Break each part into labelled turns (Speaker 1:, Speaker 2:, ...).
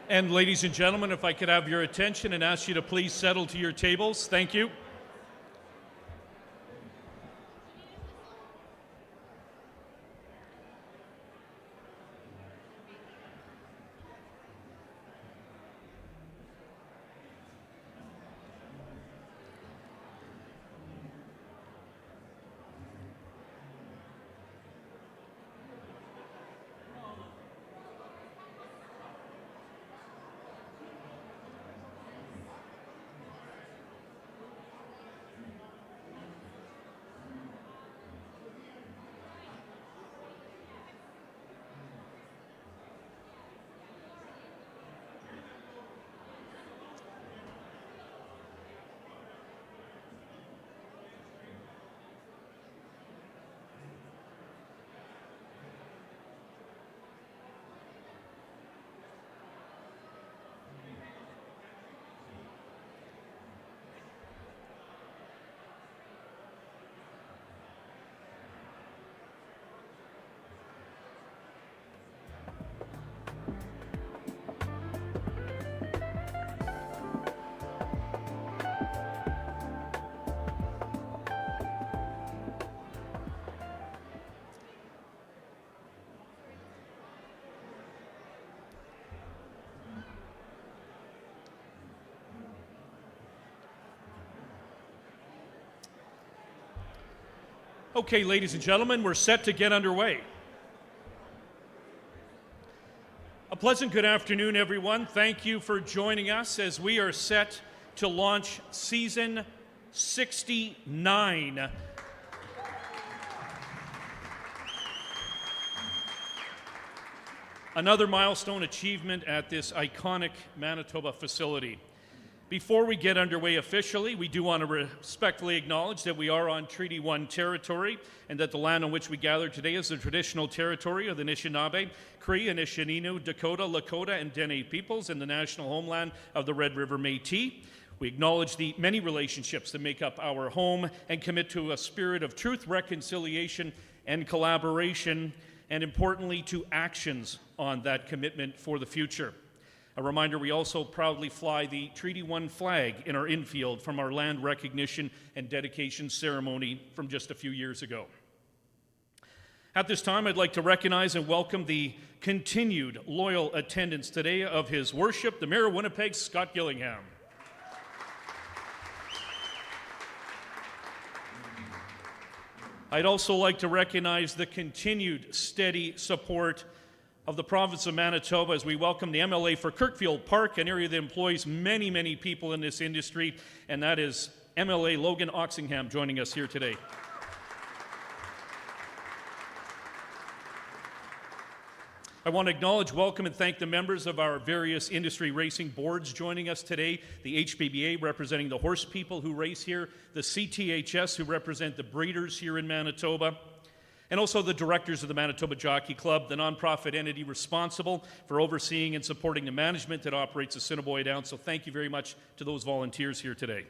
Speaker 1: And ladies and gentlemen, if I could have your attention and ask you to please settle to your tables. Thank you. Okay, ladies and gentlemen, we're set to get underway. A pleasant good afternoon, everyone. Thank you for joining us as we are set to launch season 69. Another milestone achievement at this iconic Manitoba facility. Before we get underway officially, we do want to respectfully acknowledge that we are on Treaty 1 territory and that the land on which we gather today is the traditional territory of the Anishinaabe, Cree, Anishinaabe, Dakota, Lakota, and Dene peoples and the national homeland of the Red River Métis. We acknowledge the many relationships that make up our home and commit to a spirit of truth, reconciliation, and collaboration, and importantly, to actions on that commitment for the future. A reminder, we also proudly fly the Treaty 1 flag in our infield from our land recognition and dedication ceremony from just a few years ago. At this time, I'd like to recognize and welcome the continued loyal attendance today of His Worship, the Mayor of Winnipeg, Scott Gillingham. I'd also like to recognize the continued steady support of the province of Manitoba as we welcome the MLA for Kirkfield Park, an area that employs many, many people in this industry, and that is MLA Logan Oxingham joining us here today. I want to acknowledge, welcome, and thank the members of our various industry racing boards joining us today, the HPBA representing the horse people who race here, the CTHS who represent the breeders here in Manitoba, and also the directors of the Manitoba Jockey Club, the nonprofit entity responsible for overseeing and supporting the management that operates Assiniboia Downs. So thank you very much to those volunteers here today.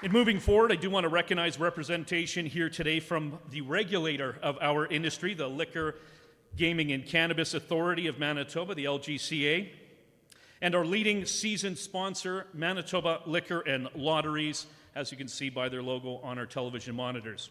Speaker 1: And moving forward, I do want to recognize representation here today from the regulator of our industry, the Liquor, Gaming and Cannabis Authority of Manitoba, the LGCA, and our leading season sponsor, Manitoba Liquor and Lotteries, as you can see by their logo on our television monitors.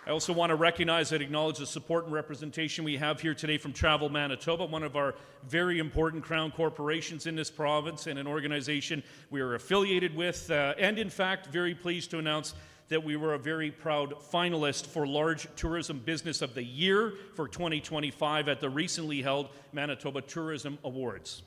Speaker 1: I also want to recognize and acknowledge the support and representation we have here today from Travel Manitoba, one of our very important crown corporations in this province and an organization we are affiliated with, and in fact, very pleased to announce that we were a very proud finalist for Large Tourism Business of the Year for 2025 at the recently held Manitoba Tourism Awards.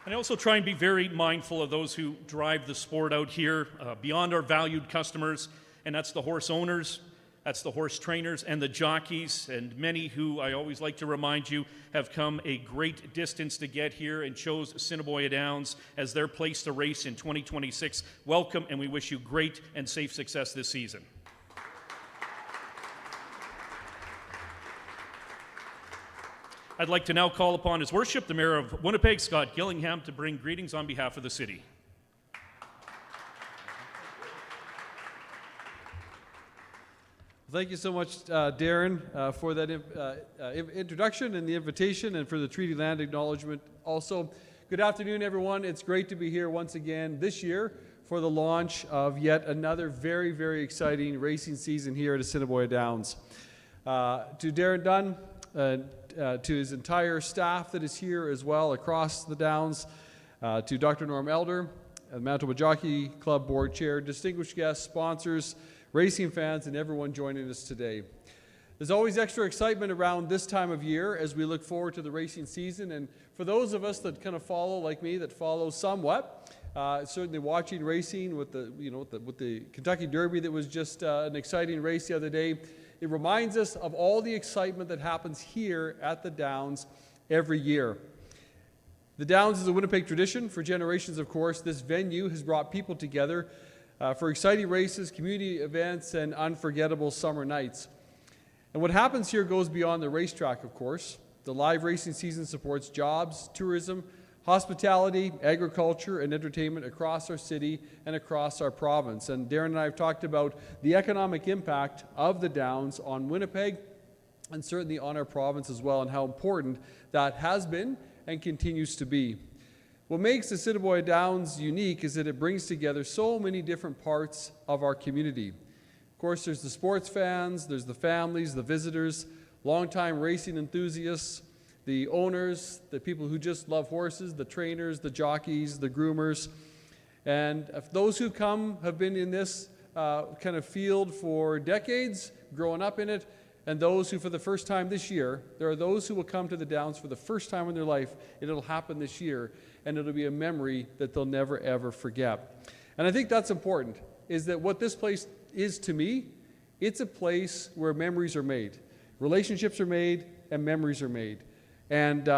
Speaker 1: And I also try and be very mindful of those who drive the sport out here beyond our valued customers, and that's the horse owners, that's the horse trainers, and the jockeys, and many who, I always like to remind you, have come a great distance to get here and chose Assiniboia Downs as their place to race in 2026. Welcome, and we wish you great and safe success this season. I'd like to now call upon His Worship, the Mayor of Winnipeg, Scott Gillingham, to bring greetings on behalf of the city.
Speaker 2: Thank you so much, Darren, for that introduction and the invitation, and for the treaty land acknowledgement also. Good afternoon, everyone. It's great to be here once again this year for the launch of yet another very, very exciting racing season here at Assiniboia Downs. To Darren Dunn, to his entire staff that is here as well across the Downs, to Dr. Norm Elder, the Manitoba Jockey Club Board Chair, distinguished guests, sponsors, racing fans, and everyone joining us today. There's always extra excitement around this time of year as we look forward to the racing season, and for those of us that kind of follow, like me, that follow somewhat, certainly watching racing with the Kentucky Derby that was just an exciting race the other day, it reminds us of all the excitement that happens here at the Downs every year. The Downs is a Winnipeg tradition for generations, of course. This venue has brought people together for exciting races, community events, and unforgettable summer nights. And what happens here goes beyond the racetrack, of course. The live racing season supports jobs, tourism, hospitality, agriculture, and entertainment across our city and across our province. And Darren and I have talked about the economic impact of the Downs on Winnipeg and certainly on our province as well, and how important that has been and continues to be. What makes the Assiniboia Downs unique is that it brings together so many different parts of our community. Of course, there's the sports fans, there's the families, the visitors, longtime racing enthusiasts, the owners, the people who just love horses, the trainers, the jockeys, the groomers. And if those who come have been in this kind of field for decades, growing up in it, and those who for the first time this year, there are those who will come to the Downs for the first time in their life, and it'll happen this year, and it'll be a memory that they'll never ever forget. And I think that's important, is that what this place is to me, it's a place where memories are made. Relationships are made, and memories are made. And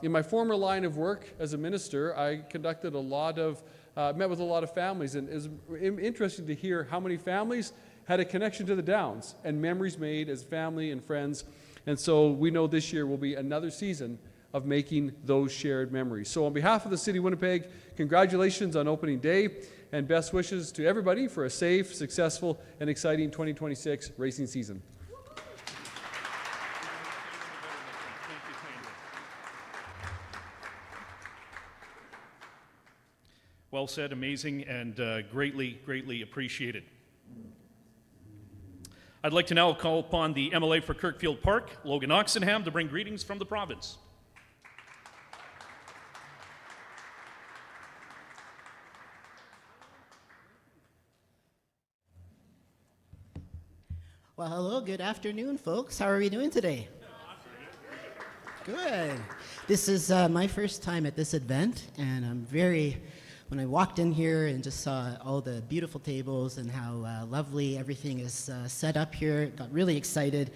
Speaker 2: in my former line of work as a minister, I conducted met with a lot of families, and it was interesting to hear how many families had a connection to the Downs and memories made as family and friends. And so we know this year will be another season of making those shared memories. So on behalf of the City of Winnipeg, congratulations on opening day, and best wishes to everybody for a safe, successful, and exciting 2026 racing season.
Speaker 1: Well said, amazing, and greatly, greatly appreciated. I'd like to now call upon the MLA for Kirkfield Park, Logan Oxenham, to bring greetings from the province.
Speaker 3: Well, hello, good afternoon, folks. How are we doing today? Good. This is my first time at this event, and when I walked in here and just saw all the beautiful tables and how lovely everything is set up here, got really excited.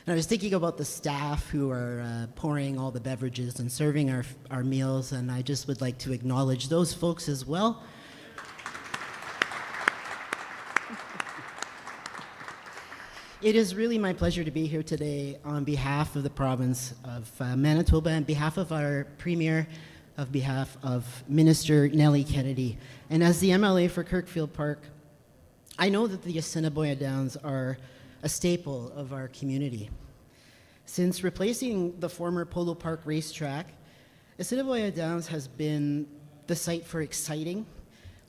Speaker 3: And I was thinking about the staff who are pouring all the beverages and serving our meals, and I just would like to acknowledge those folks as well. It is really my pleasure to be here today on behalf of the province of Manitoba, on behalf of our Premier, on behalf of Minister Nellie Kennedy. And as the MLA for Kirkfield Park, I know that the Assiniboia Downs are a staple of our community. Since replacing the former Polo Park racetrack, Assiniboia Downs has been the site for exciting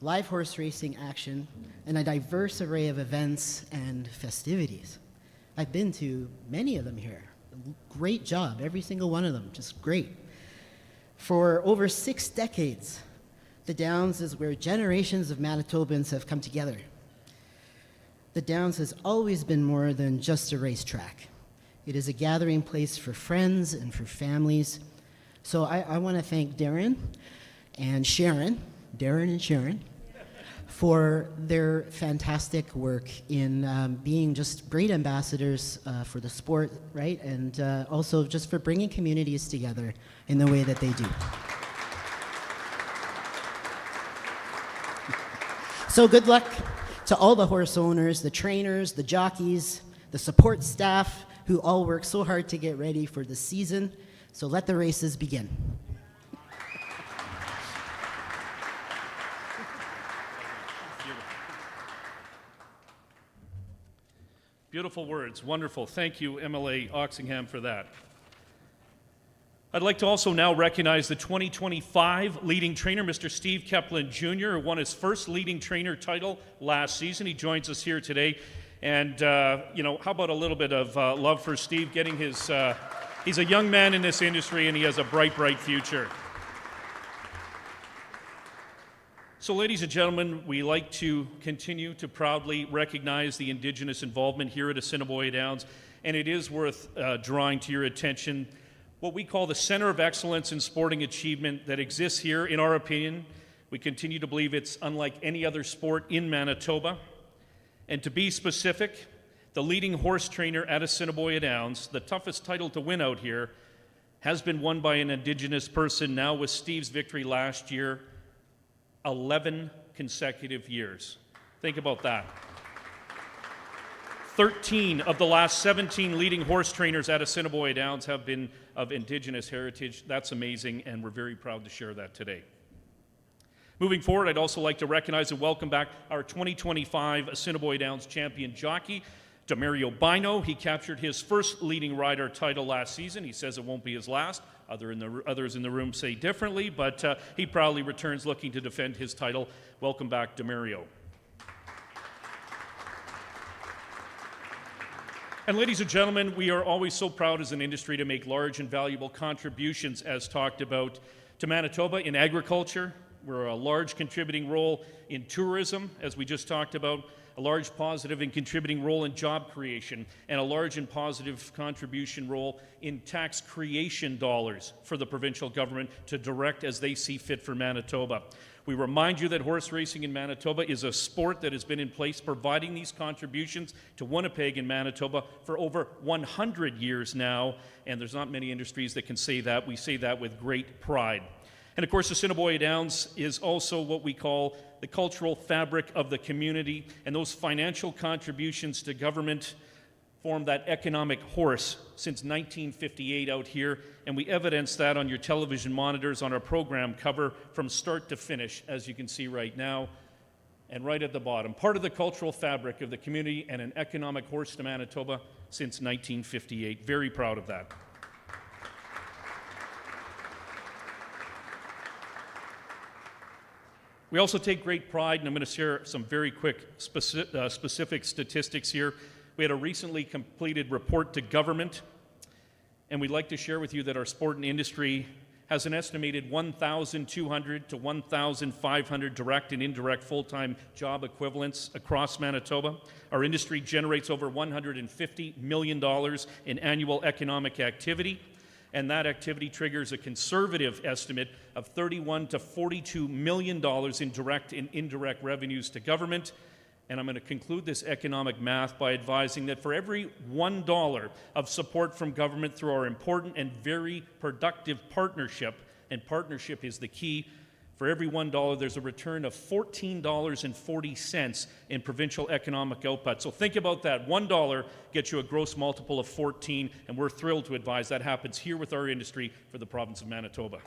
Speaker 3: live horse racing action and a diverse array of events and festivities. I've been to many of them here. Great job, every single one of them, just great. For over 6 decades, the Downs is where generations of Manitobans have come together. The Downs has always been more than just a racetrack. It is a gathering place for friends and for families. So I want to thank Darren and Sharon, for their fantastic work in being just great ambassadors for the sport, right? And also just for bringing communities together in the way that they do. So good luck to all the horse owners, the trainers, the jockeys, the support staff who all work so hard to get ready for the season. So let the races begin.
Speaker 1: Beautiful words, wonderful. Thank you, MLA Oxingham, for that. I'd like to also now recognize the 2025 leading trainer, Mr. Steve Kepplin Jr., who won his first leading trainer title last season. He joins us here today. And, how about a little bit of love for Steve, getting his, he's a young man in this industry and he has a bright, bright future. So, ladies and gentlemen, we like to continue to proudly recognize the Indigenous involvement here at Assiniboia Downs, and it is worth drawing to your attention what we call the Center of Excellence in Sporting Achievement that exists here. In our opinion, we continue to believe it's unlike any other sport in Manitoba. And to be specific, the leading horse trainer at Assiniboia Downs, the toughest title to win out here, has been won by an Indigenous person now with Steve's victory last year, 11 consecutive years. Think about that. 13 of the last 17 leading horse trainers at Assiniboia Downs have been of Indigenous heritage. That's amazing, and we're very proud to share that today. Moving forward, I'd also like to recognize and welcome back our 2025 Assiniboia Downs champion jockey, Demario Bino. He captured his first leading rider title last season. He says it won't be his last. Others in the room say differently, but he proudly returns looking to defend his title. Welcome back, Demario. And ladies and gentlemen, we are always so proud as an industry to make large and valuable contributions, as talked about, to Manitoba in agriculture. We're a large contributing role in tourism, as we just talked about, a large positive and contributing role in job creation, and a large and positive contribution role in tax creation dollars for the provincial government to direct as they see fit for Manitoba. We remind you that horse racing in Manitoba is a sport that has been in place providing these contributions to Winnipeg and Manitoba for over 100 years now, and there's not many industries that can say that. We say that with great pride. And of course, Assiniboia Downs is also what we call the cultural fabric of the community, and those financial contributions to government form that economic horse since 1958 out here, and we evidence that on your television monitors on our program cover from start to finish, as you can see right now. And right at the bottom, part of the cultural fabric of the community and an economic horse to Manitoba since 1958. Very proud of that. We also take great pride, and I'm going to share some very quick specific statistics here. We had a recently completed report to government, and we'd like to share with you that our sport and industry has an estimated 1,200 to 1,500 direct and indirect full-time job equivalents across Manitoba. Our industry generates over $150 million in annual economic activity, and that activity triggers a conservative estimate of $31 to $42 million in direct and indirect revenues to government. And I'm going to conclude this economic math by advising that for every $1 of support from government through our important and very productive partnership, and partnership is the key, for every $1, there's a return of $14.40 in provincial economic output. So think about that. $1 gets you a gross multiple of 14, and we're thrilled to advise that happens here with our industry for the province of Manitoba.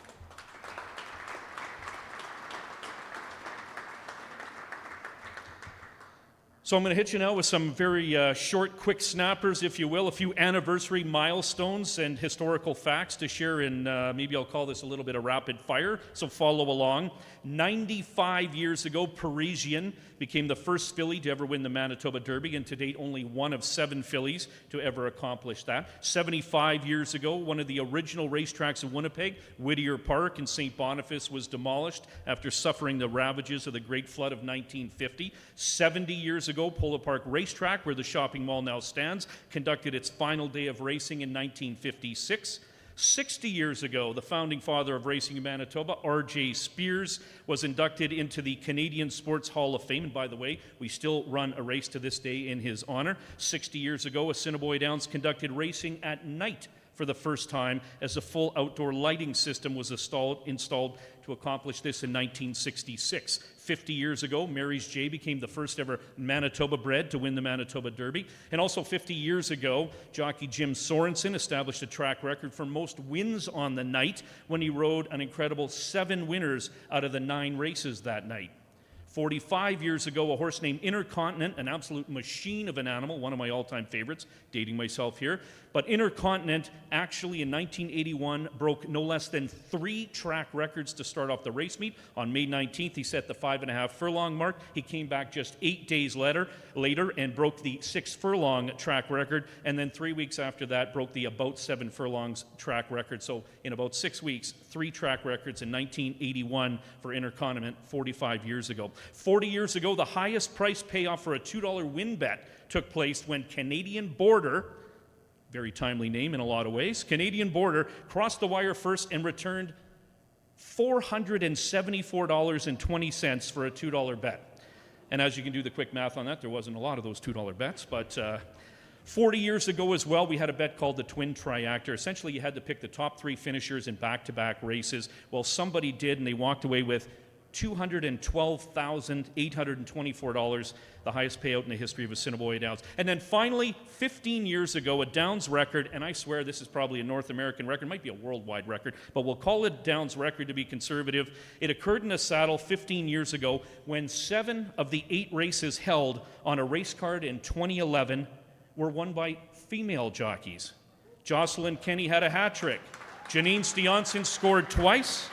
Speaker 1: So I'm going to hit you now with some very short, quick snappers, if you will, a few anniversary milestones and historical facts to share in, maybe I'll call this a little bit of rapid fire, so follow along. 95 years ago, Parisian became the first filly to ever win the Manitoba Derby, and to date only one of 7 fillies to ever accomplish that. 75 years ago, one of the original racetracks in Winnipeg, Whittier Park in St. Boniface, was demolished after suffering the ravages of the Great Flood of 1950. 70 years ago, Polo Park Racetrack, where the shopping mall now stands, conducted its final day of racing in 1956. 60 years ago, the founding father of racing in Manitoba, R.J. Spears, was inducted into the Canadian Sports Hall of Fame. And by the way, we still run a race to this day in his honor. 60 years ago, Assiniboia Downs conducted racing at night for the first time, as a full outdoor lighting system was installed to accomplish this in 1966. 50 years ago, Mary's J became the first ever Manitoba bred to win the Manitoba Derby. And also 50 years ago, jockey Jim Sorensen established a track record for most wins on the night when he rode an incredible 7 winners out of the 9 races that night. 45 years ago, a horse named Intercontinent, an absolute machine of an animal, one of my all-time favorites, dating myself here. But Intercontinent actually in 1981 broke no less than 3 track records to start off the race meet. On May 19th, he set the 5.5 furlong mark. He came back just 8 days later and broke the 6 furlong track record. And then 3 weeks after that, broke the about 7 furlongs track record. So in about 6 weeks, 3 track records in 1981 for Intercontinent 45 years ago. 40 years ago, the highest price payoff for a $2 win bet took place when Canadian Border, very timely name in a lot of ways, Canadian Border crossed the wire first and returned $474.20 for a $2 bet. And as you can do the quick math on that, there wasn't a lot of those $2 bets, but 40 years ago as well, we had a bet called the Twin Triactor. Essentially, you had to pick the top 3 finishers in back-to-back races. Well, somebody did, and they walked away with $212,824, the highest payout in the history of Assiniboia Downs. And then finally, 15 years ago, a Downs record, and I swear this is probably a North American record, might be a worldwide record, but we'll call it Downs record to be conservative. It occurred in a saddle 15 years ago when 7 of the 8 races held on a race card in 2011 were won by female jockeys. Jocelyn Kenny had a hat trick. Janine Stianson scored twice.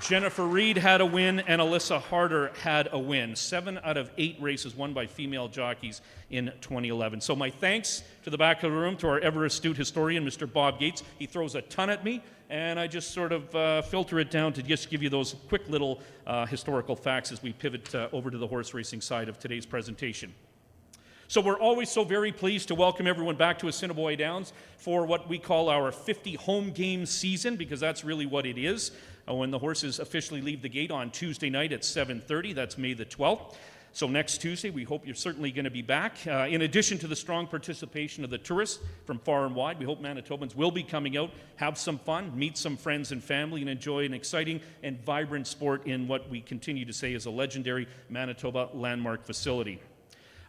Speaker 1: Jennifer Reed had a win, and Alyssa Harder had a win. 7 out of 8 races won by female jockeys in 2011. So my thanks to the back of the room to our ever-astute historian, Mr. Bob Gates. He throws a ton at me, and I just sort of filter it down to just give you those quick little historical facts as we pivot over to the horse racing side of today's presentation. So we're always so very pleased to welcome everyone back to Assiniboia Downs for what we call our 50 home game season, because that's really what it is. When the horses officially leave the gate on Tuesday night at 7:30, that's May the 12th. So next Tuesday, we hope you're certainly going to be back. In addition to the strong participation of the tourists from far and wide, we hope Manitobans will be coming out, have some fun, meet some friends and family, and enjoy an exciting and vibrant sport in what we continue to say is a legendary Manitoba landmark facility.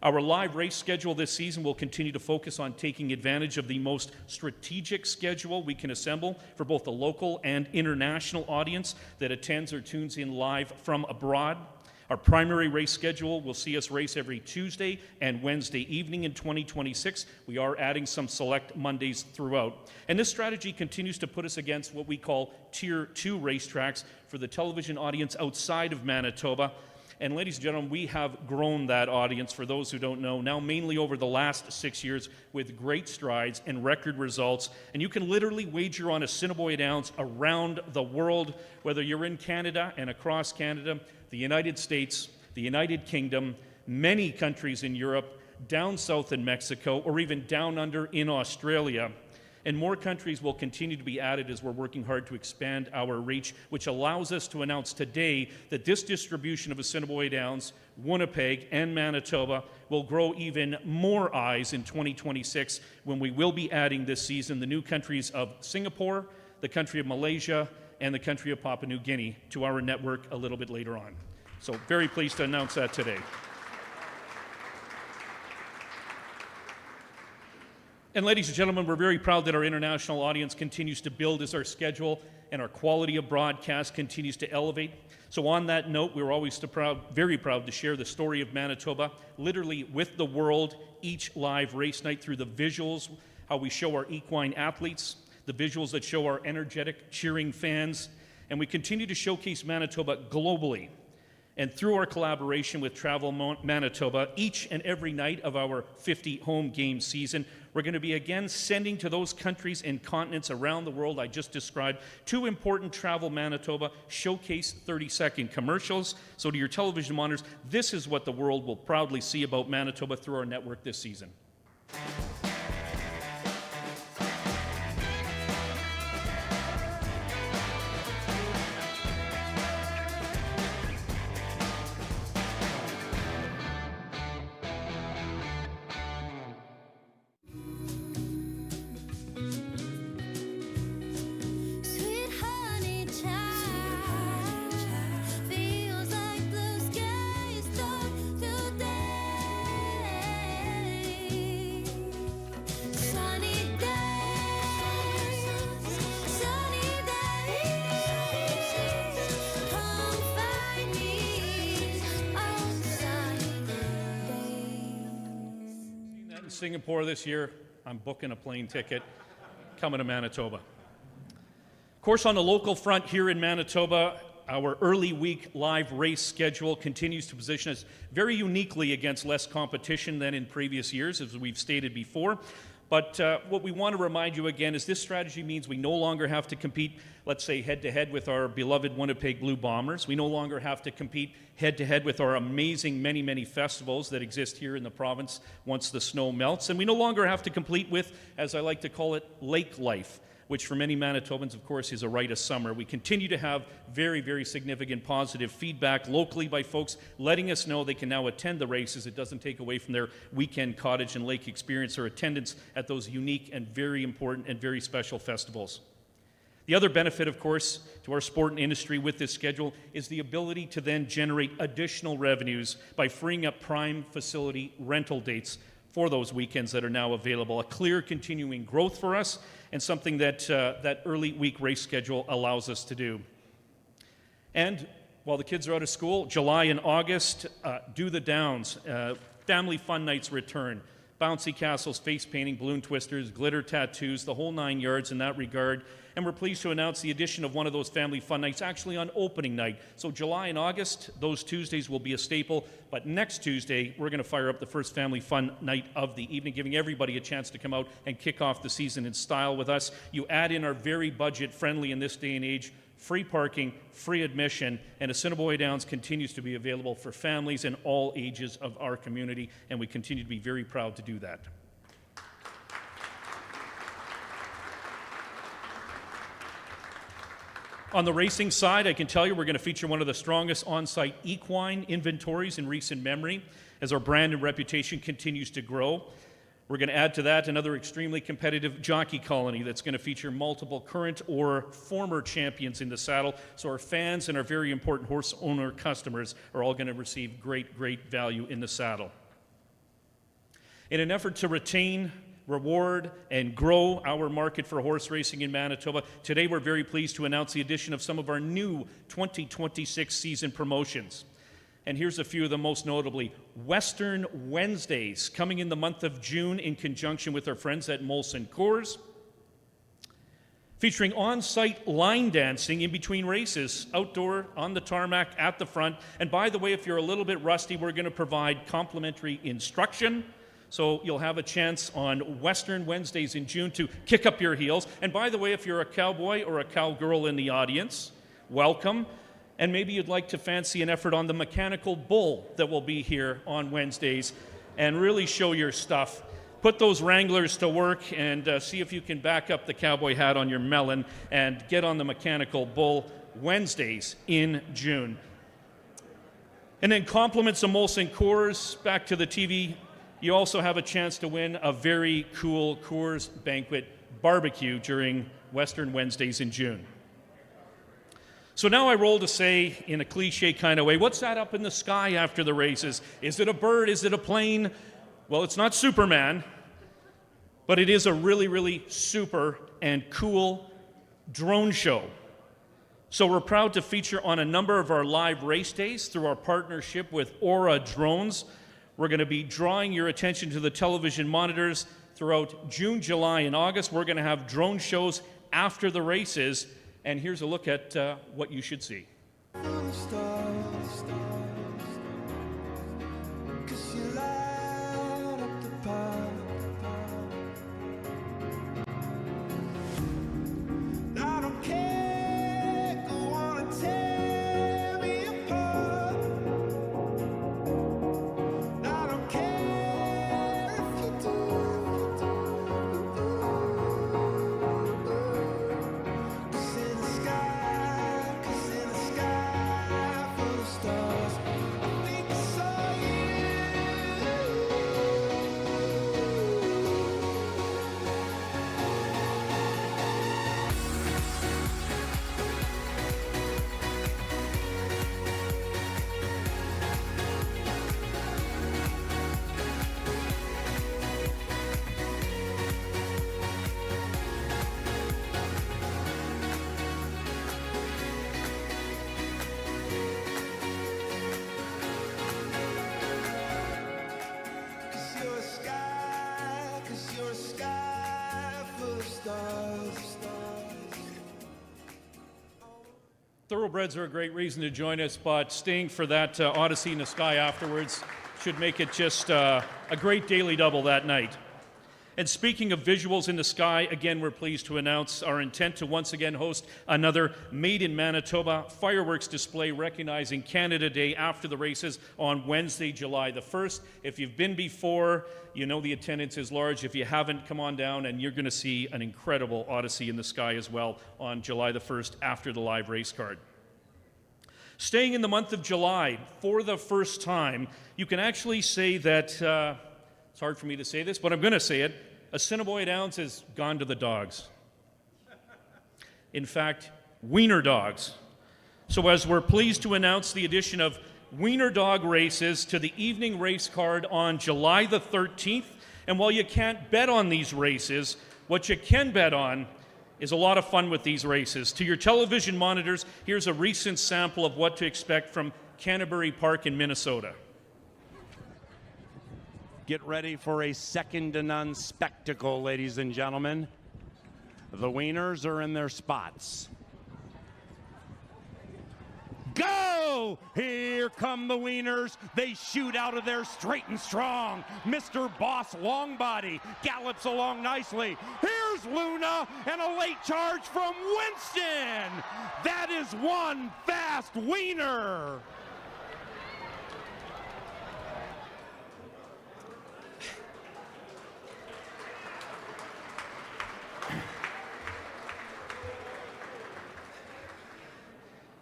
Speaker 1: Our live race schedule this season will continue to focus on taking advantage of the most strategic schedule we can assemble for both the local and international audience that attends or tunes in live from abroad. Our primary race schedule will see us race every Tuesday and Wednesday evening in 2026. We are adding some select Mondays throughout. And this strategy continues to put us against what we call Tier 2 racetracks for the television audience outside of Manitoba. And ladies and gentlemen, we have grown that audience, for those who don't know, now mainly over the last 6 years with great strides and record results. And you can literally wager on Assiniboia Downs around the world, whether you're in Canada and across Canada, the United States, the United Kingdom, many countries in Europe, down south in Mexico, or even down under in Australia. And more countries will continue to be added as we're working hard to expand our reach, which allows us to announce today that this distribution of Assiniboia Downs, Winnipeg, and Manitoba will grow even more eyes in 2026 when we will be adding this season the new countries of Singapore, the country of Malaysia, and the country of Papua New Guinea to our network a little bit later on. So very pleased to announce that today. And ladies and gentlemen, we're very proud that our international audience continues to build as our schedule and our quality of broadcast continues to elevate. So on that note, we're always very proud to share the story of Manitoba, literally with the world, each live race night through the visuals, how we show our equine athletes, the visuals that show our energetic, cheering fans, and we continue to showcase Manitoba globally. And through our collaboration with Travel Manitoba, each and every night of our 50 home game season, we're going to be again sending to those countries and continents around the world I just described 2 important Travel Manitoba showcase 30-second commercials. So to your television monitors, this is what the world will proudly see about Manitoba through our network this season. Singapore this year, I'm booking a plane ticket, coming to Manitoba. Of course, on the local front here in Manitoba, our early week live race schedule continues to position us very uniquely against less competition than in previous years, as we've stated before. But what we want to remind you again is this strategy means we no longer have to compete, let's say, head-to-head with our beloved Winnipeg Blue Bombers. We no longer have to compete head-to-head with our amazing many, many festivals that exist here in the province once the snow melts. And we no longer have to compete with, as I like to call it, lake life, which for many Manitobans, of course, is a rite of summer. We continue to have very, very significant positive feedback locally by folks letting us know they can now attend the races. It doesn't take away from their weekend cottage and lake experience or attendance at those unique and very important and very special festivals. The other benefit, of course, to our sport and industry with this schedule is the ability to then generate additional revenues by freeing up prime facility rental dates for those weekends that are now available. A clear continuing growth for us and something that that early week race schedule allows us to do. And while the kids are out of school, July and August, Do the Downs, family fun nights return. Bouncy castles, face painting, balloon twisters, glitter tattoos, the whole 9 yards in that regard. And we're pleased to announce the addition of one of those family fun nights actually on opening night. So July and August, those Tuesdays will be a staple. But next Tuesday, we're going to fire up the first family fun night of the evening, giving everybody a chance to come out and kick off the season in style with us. You add in our very budget-friendly in this day and age, free parking, free admission, and Assiniboia Downs continues to be available for families in all ages of our community, and we continue to be very proud to do that. On the racing side, I can tell you we're going to feature one of the strongest on-site equine inventories in recent memory as our brand and reputation continues to grow. We're going to add to that another extremely competitive jockey colony that's going to feature multiple current or former champions in the saddle, so our fans and our very important horse owner customers are all going to receive great, great value in the saddle. In an effort to retain, reward, and grow our market for horse racing in Manitoba, today we're very pleased to announce the addition of some of our new 2026 season promotions. And here's a few of them, most notably. Western Wednesdays, coming in the month of June in conjunction with our friends at Molson Coors. Featuring on-site line dancing in between races, outdoor, on the tarmac, at the front. And by the way, if you're a little bit rusty, we're going to provide complimentary instruction. So you'll have a chance on Western Wednesdays in June to kick up your heels. And by the way, if you're a cowboy or a cowgirl in the audience, welcome. And maybe you'd like to fancy an effort on the mechanical bull that will be here on Wednesdays and really show your stuff. Put those wranglers to work and see if you can back up the cowboy hat on your melon and get on the mechanical bull Wednesdays in June. And then compliments of Molson Coors, back to the TV. You also have a chance to win a very cool Coors Banquet barbecue during Western Wednesdays in June. So now I roll to say, in a cliche kind of way, what's that up in the sky after the races? Is it a bird? Is it a plane? Well, it's not Superman, but it is a really, really super and cool drone show. So we're proud to feature on a number of our live race days through our partnership with Aura Drones. We're going to be drawing your attention to the television monitors throughout June, July, and August. We're going to have drone shows after the races. And here's a look at what you should see. Thoroughbreds are a great reason to join us, but staying for that Odyssey in the Sky afterwards should make it just a great daily double that night. And speaking of visuals in the sky, again, we're pleased to announce our intent to once again host another Made in Manitoba fireworks display recognizing Canada Day after the races on Wednesday, July the 1st. If you've been before, you know the attendance is large. If you haven't, come on down and you're going to see an incredible Odyssey in the sky as well on July the 1st after the live race card. Staying in the month of July, for the first time, you can actually say that, it's hard for me to say this, but I'm going to say it, Assiniboia Downs has gone to the dogs. In fact, wiener dogs. So as we're pleased to announce the addition of wiener dog races to the evening race card on July the 13th, and while you can't bet on these races, what you can bet on is a lot of fun with these races. To your television monitors, here's a recent sample of what to expect from Canterbury Park in Minnesota.
Speaker 4: Get ready for a second to none spectacle, ladies and gentlemen. The wieners are in their spots. Go! Here come the wieners. They shoot out of there straight and strong. Mr. Boss Longbody gallops along nicely. Here's Luna and a late charge from Winston. That is one fast wiener.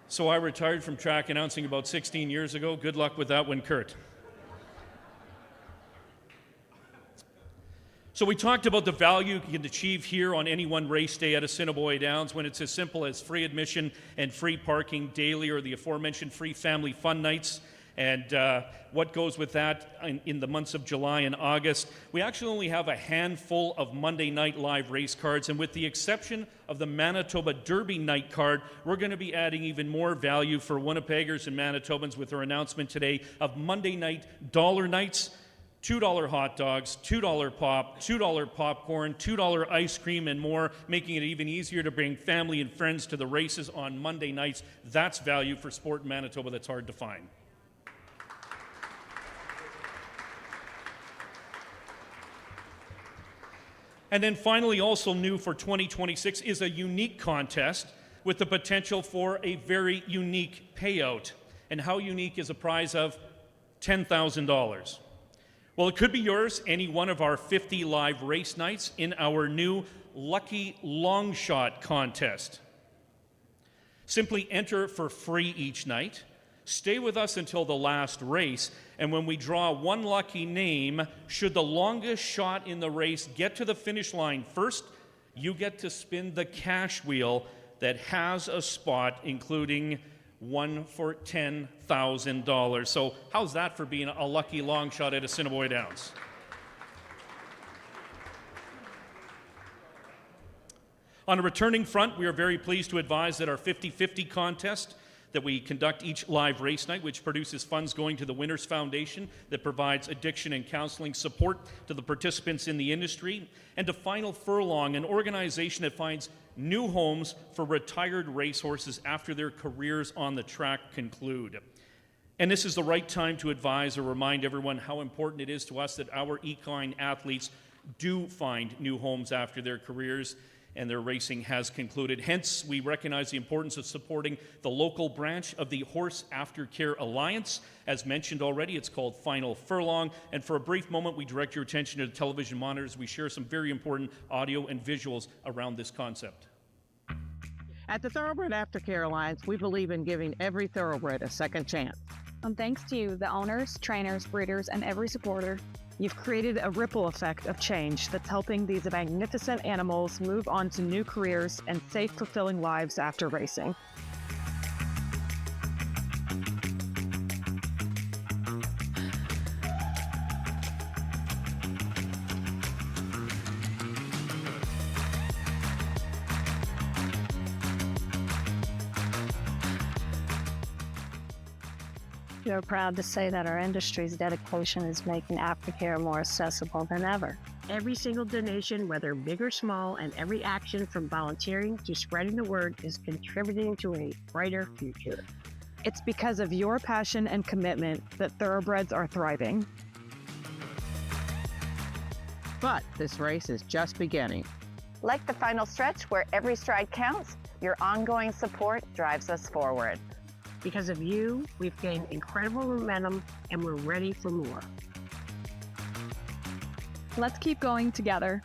Speaker 1: So I retired from track announcing about 16 years ago. Good luck with that one, Kurt. So we talked about the value you can achieve here on any one race day at Assiniboia Downs when it's as simple as free admission and free parking daily, or the aforementioned free family fun nights. And what goes with that in the months of July and August. We actually only have a handful of Monday night live race cards, and with the exception of the Manitoba Derby night card, we're going to be adding even more value for Winnipeggers and Manitobans with our announcement today of Monday night dollar nights. $2 hot dogs, $2 pop, $2 popcorn, $2 ice cream, and more, making it even easier to bring family and friends to the races on Monday nights. That's value for sport in Manitoba that's hard to find. And then finally, also new for 2026 is a unique contest with the potential for a very unique payout. And how unique is a prize of $10,000? Well, it could be yours any one of our 50 live race nights in our new Lucky Long Shot contest. Simply enter for free each night. Stay with us until the last race, and when we draw one lucky name, should the longest shot in the race get to the finish line first, you get to spin the cash wheel that has a spot, including one for $10,000. So how's that for being a lucky long shot at Assiniboia Downs? On a returning front, we are very pleased to advise that our 50-50 contest that we conduct each live race night, which produces funds going to the Winners Foundation that provides addiction and counseling support to the participants in the industry, and to Final Furlong, an organization that finds new homes for retired racehorses after their careers on the track conclude. And this is the right time to advise or remind everyone how important it is to us that our equine athletes do find new homes after their careers and their racing has concluded. Hence, we recognize the importance of supporting the local branch of the Horse Aftercare Alliance. As mentioned already, it's called Final Furlong. And for a brief moment, we direct your attention to the television monitors. We share some very important audio and visuals around this concept.
Speaker 5: At the Thoroughbred Aftercare Alliance, we believe in giving every thoroughbred a second chance.
Speaker 6: And thanks to you, the owners, trainers, breeders, and every supporter,
Speaker 5: You've created a ripple effect of change that's helping these magnificent animals move on to new careers and safe, fulfilling lives after racing.
Speaker 6: We are proud to say that our industry's dedication is making aftercare more accessible than ever.
Speaker 7: Every single donation, whether big or small, and every action from volunteering to spreading the word is contributing to a brighter future.
Speaker 5: It's because of your passion and commitment that thoroughbreds are thriving.
Speaker 8: But this race is just beginning.
Speaker 9: Like the final stretch where every stride counts, your ongoing support drives us forward.
Speaker 7: Because of you, we've gained incredible momentum and we're ready for more.
Speaker 6: Let's keep going together.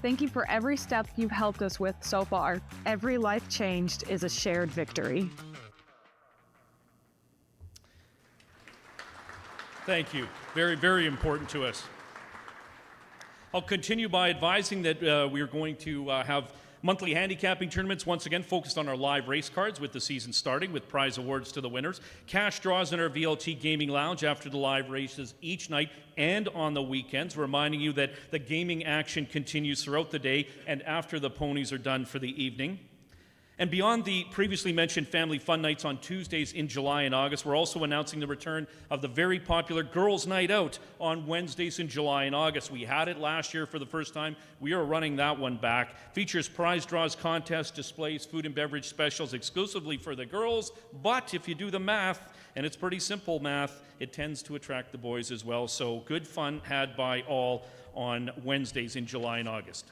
Speaker 6: Thank you for every step you've helped us with so far.
Speaker 5: Every life changed is a shared victory.
Speaker 1: Thank you. Very, very important to us. I'll continue by advising that we are going to have monthly handicapping tournaments, once again focused on our live race cards, with the season starting with prize awards to the winners. Cash draws in our VLT Gaming Lounge after the live races each night and on the weekends, reminding you that the gaming action continues throughout the day and after the ponies are done for the evening. And beyond the previously mentioned family fun nights on Tuesdays in July and August, we're also announcing the return of the very popular Girls' Night Out on Wednesdays in July and August. We had it last year for the first time. We are running that one back. Features prize draws, contests, displays, food and beverage specials exclusively for the girls. But if you do the math, and it's pretty simple math, it tends to attract the boys as well. So good fun had by all on Wednesdays in July and August.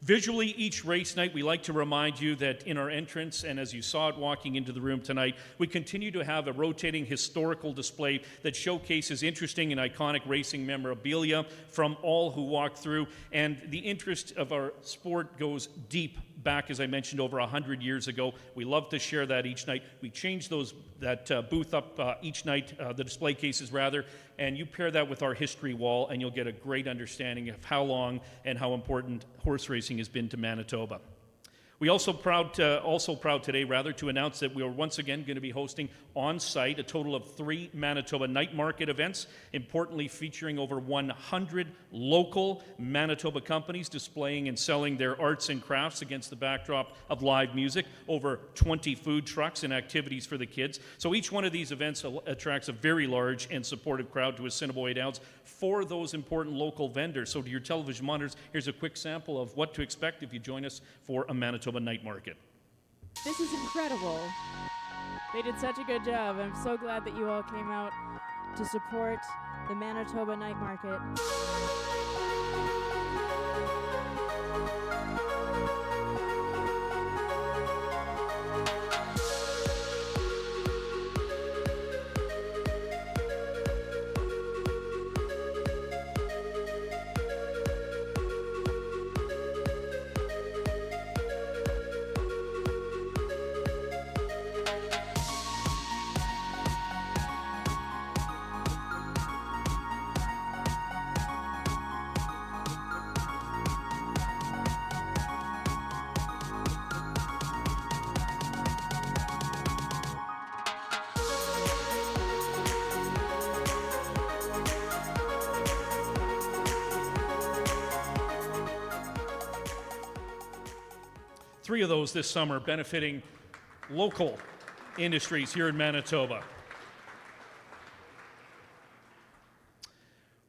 Speaker 1: Visually, each race night, we like to remind you that in our entrance, and as you saw it walking into the room tonight, we continue to have a rotating historical display that showcases interesting and iconic racing memorabilia from all who walk through. And the interest of our sport goes deep back, as I mentioned, over 100 years ago. We love to share that each night. We change that booth up each night, the display cases rather, and you pair that with our history wall and you'll get a great understanding of how long and how important horse racing has been to Manitoba. We also proud today to announce that we are once again going to be hosting on-site a total of 3 Manitoba night market events, importantly featuring over 100 local Manitoba companies displaying and selling their arts and crafts against the backdrop of live music, over 20 food trucks and activities for the kids. So each one of these events attracts a very large and supportive crowd to Assiniboia Downs for those important local vendors. So to your television monitors, here's a quick sample of what to expect if you join us for a Manitoba night market.
Speaker 10: This is incredible. They did such a good job. I'm so glad that you all came out to support the Manitoba Night Market.
Speaker 1: 3 of those this summer benefiting local industries here in Manitoba.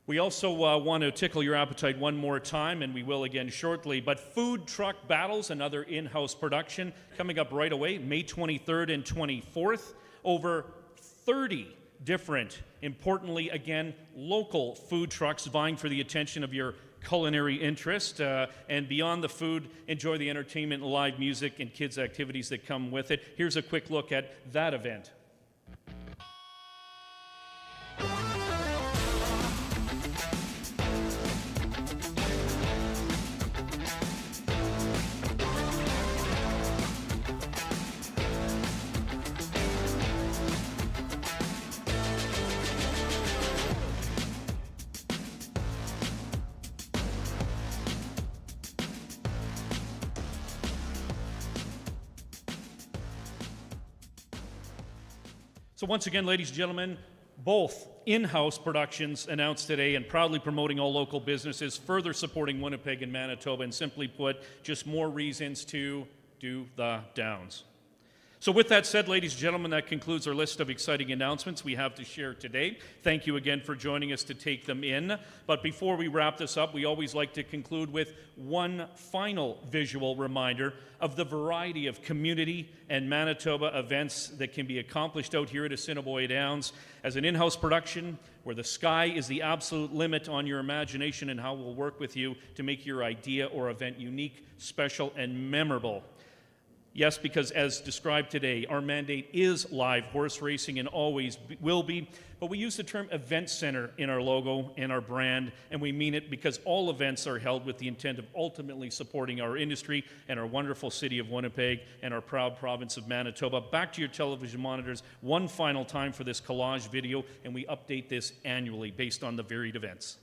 Speaker 1: We also want to tickle your appetite one more time, and we will again shortly, but food truck battles, another in-house production, coming up right away, May 23rd and 24th. Over 30 different, importantly again, local food trucks vying for the attention of your culinary interest, and beyond the food, enjoy the entertainment, live music, and kids' activities that come with it. Here's a quick look at that event. So once again, ladies and gentlemen, both in-house productions announced today and proudly promoting all local businesses, further supporting Winnipeg and Manitoba, and simply put, just more reasons to do the Downs. So with that said, ladies and gentlemen, that concludes our list of exciting announcements we have to share today. Thank you again for joining us to take them in. But before we wrap this up, we always like to conclude with one final visual reminder of the variety of community and Manitoba events that can be accomplished out here at Assiniboia Downs. As an in-house production where the sky is the absolute limit on your imagination and how we'll work with you to make your idea or event unique, special, and memorable. Yes, because as described today, our mandate is live horse racing and always will be, but we use the term event center in our logo and our brand, and we mean it because all events are held with the intent of ultimately supporting our industry and our wonderful city of Winnipeg and our proud province of Manitoba. Back to your television monitors one final time for this collage video, and we update this annually based on the varied events.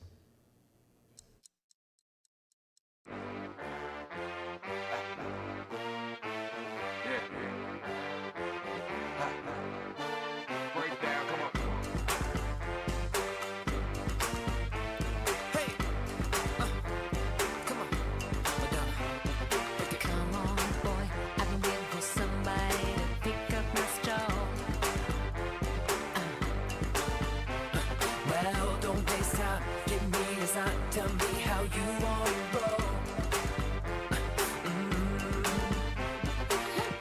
Speaker 11: Tell me how you want to roll.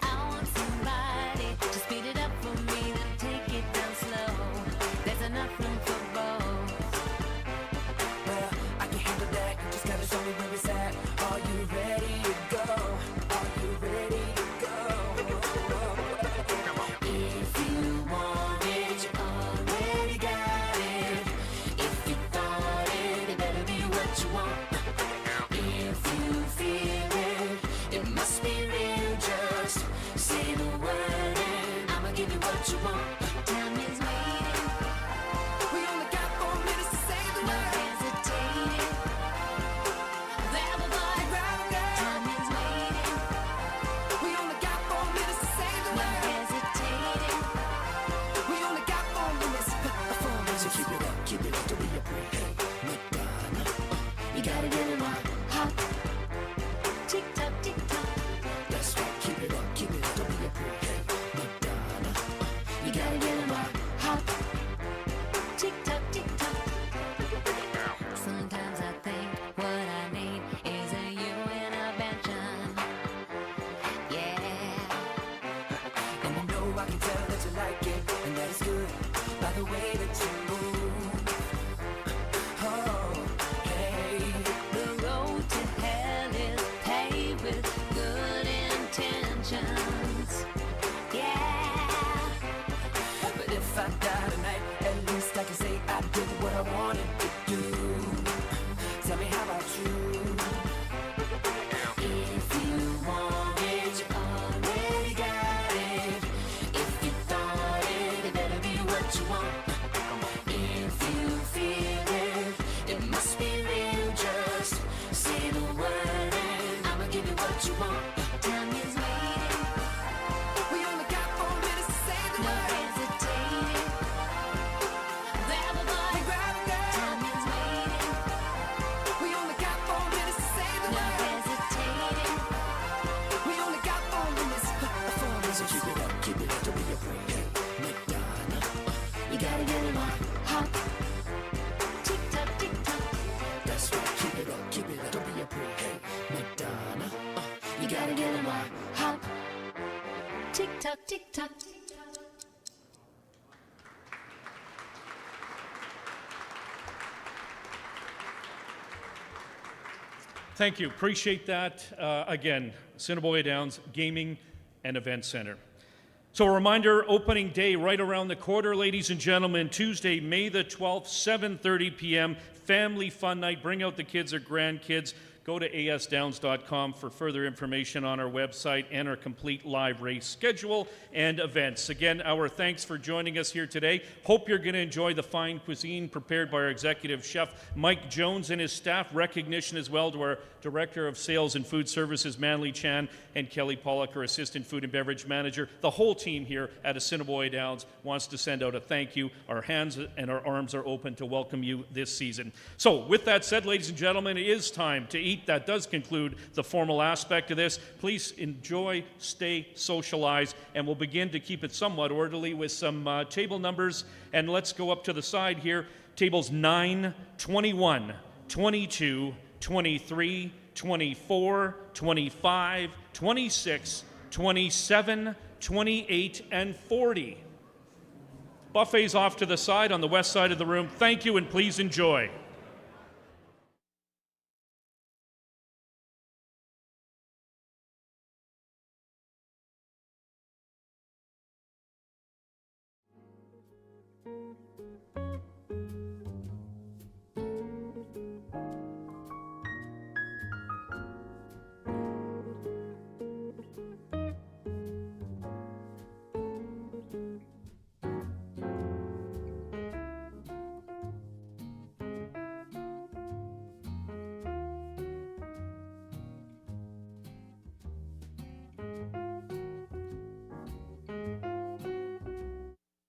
Speaker 11: I want somebody to speed it up for me, then take it down slow. There's enough room for both. Well, I can handle that. You just gotta show me where it's at. Are you ready to go? Are you ready to go? If you want it, you already got it. If you thought it, it better be what you want. If you feel it, it must be real. Just say the word and I'ma give you what you want. Time is waiting. We only got 4 minutes to say the word. No hesitating. Grab a boy. Time is waiting. We only got 4 minutes to say the word. No hesitating. We only got 4 minutes. 4 minutes. So keep it up, don't be afraid. Hey, Madonna, you gotta get it right. Hot. Tick tock, tick tock. That's right, keep it up, don't be afraid. Hey, Madonna, you gotta get it right. Hot. Tick tock, tick tock. Sometimes I think what I need is a you intervention. Yeah. And I know I can tell that you like it, and that is good by the way that you move. Oh, hey. The road to hell is paved with good intentions. Yeah. But if I die tonight, at least I can say I did what I wanted to do. Tell me how about you? If you want it, you already got it. If you thought it, it better be what you want. If you feel it, it must be real. Just say the word and I'ma give you what you want. Time is waiting. We only got 4 minutes to say the word. No hesitating. Grab a boy. Grab a girl. Time is waiting. We only got 4 minutes to say the word. No hesitating. We only got 4 minutes. 4 minutes. So keep it up, don't be afraid. Hey, Madonna, you gotta get it right. Hot. Tick tock, tick tock. That's right, keep it up, don't be afraid. Hey, Madonna, you gotta get it right. Hot. Tick tock, tick tock.
Speaker 1: Thank you. Appreciate that. Again, Assiniboia Downs Gaming and Event Center. So a reminder, opening day right around the corner, ladies and gentlemen, Tuesday, May the 12th, 7:30 p.m., family fun night. Bring out the kids or grandkids. Go to asdowns.com for further information on our website and our complete live race schedule and events. Again, our thanks for joining us here today. Hope you're going to enjoy the fine cuisine prepared by our executive chef, Mike Jones, and his staff. Recognition as well to our Director of Sales and Food Services, Manly Chan, and Kelly Pollock, our Assistant Food and Beverage Manager. The whole team here at Assiniboia Downs wants to send out a thank you. Our hands and our arms are open to welcome you this season. So with that said, ladies and gentlemen, it is time to eat, eat, that does conclude the formal aspect of this. Please enjoy, stay, socialize, and we'll begin to keep it somewhat orderly with some table numbers. And let's go up to the side here. Tables 9, 21, 22, 23, 24, 25, 26, 27, 28, and 40. Buffets off to the side on the west side of the room. Thank you, and please enjoy.